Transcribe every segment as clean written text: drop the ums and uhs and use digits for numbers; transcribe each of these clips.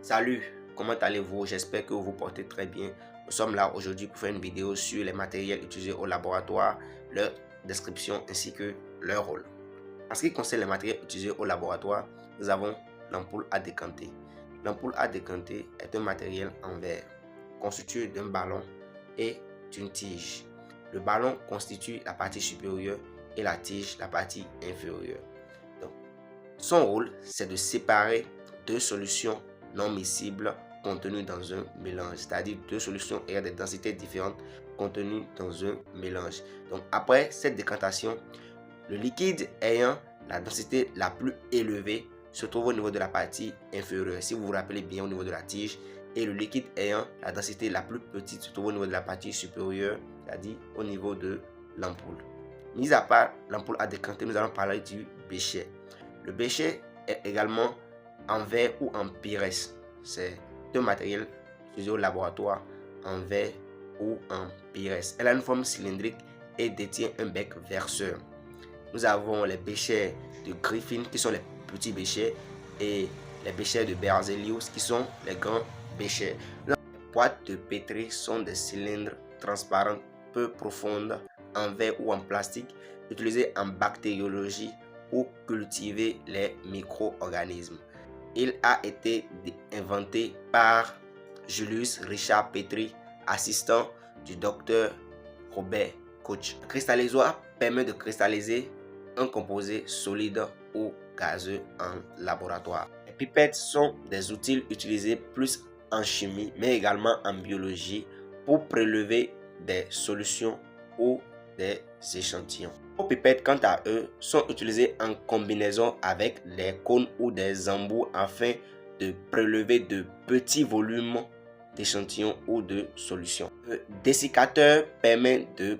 Salut, comment allez-vous? J'espère que vous vous portez très bien. Nous sommes là aujourd'hui pour faire une vidéo sur les matériels utilisés au laboratoire, leur description ainsi que leur rôle. En ce qui concerne les matériels utilisés au laboratoire, nous avons l'ampoule à décanter. L'ampoule à décanter est un matériel en verre constitué d'un ballon et d'une tige. Le ballon constitue la partie supérieure et la tige la partie inférieure. Donc, son rôle, c'est de séparer deux solutions non miscibles contenues dans un mélange, c'est-à-dire deux solutions ayant des densités différentes contenues dans un mélange. Donc après cette décantation, le liquide ayant la densité la plus élevée se trouve au niveau de la partie inférieure, si vous vous rappelez bien, au niveau de la tige, et le liquide ayant la densité la plus petite se trouve au niveau de la partie supérieure, c'est-à-dire au niveau de l'ampoule. Mis à part l'ampoule à décanter, nous allons parler du bécher. Le bécher est également en verre ou en pyrèse. C'est un matériel utilisé au laboratoire en verre ou en pyrèse. Elle a une forme cylindrique et détient un bec verseur. Nous avons les béchers de Griffin qui sont les petits béchers et les béchers de Berzelius qui sont les grands béchers. Les boîtes de pétri sont des cylindres transparents peu profondes en verre ou en plastique utilisés en bactériologie pour cultiver les micro-organismes. Il a été inventé par Julius Richard Petri, assistant du docteur Robert Koch. Le cristallisoire permet de cristalliser un composé solide ou gazeux en laboratoire. Les pipettes sont des outils utilisés plus en chimie mais également en biologie pour prélever des solutions ou des échantillons. Les pipettes, quant à eux, sont utilisées en combinaison avec les cônes ou des embouts afin de prélever de petits volumes d'échantillons ou de solutions. Le dessiccateur permet de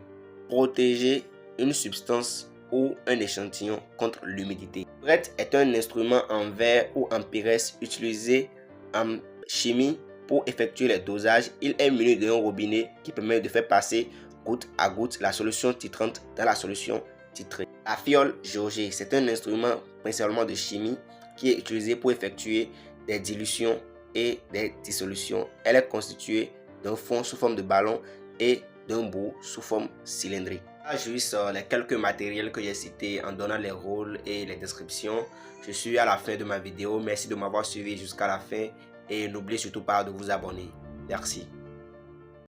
protéger une substance ou un échantillon contre l'humidité. Le burette est un instrument en verre ou en pyrèse utilisé en chimie pour effectuer les dosages. Il est muni d'un robinet qui permet de faire passer goutte à goutte la solution titrante dans la solution titrée. La fiole jaugée, c'est un instrument principalement de chimie qui est utilisé pour effectuer des dilutions et des dissolutions. Elle est constituée d'un fond sous forme de ballon et d'un bout sous forme cylindrique. Là, juste les quelques matériels que j'ai cités en donnant les rôles et les descriptions. Je suis à la fin de ma vidéo. Merci de m'avoir suivi jusqu'à la fin et n'oubliez surtout pas de vous abonner. Merci.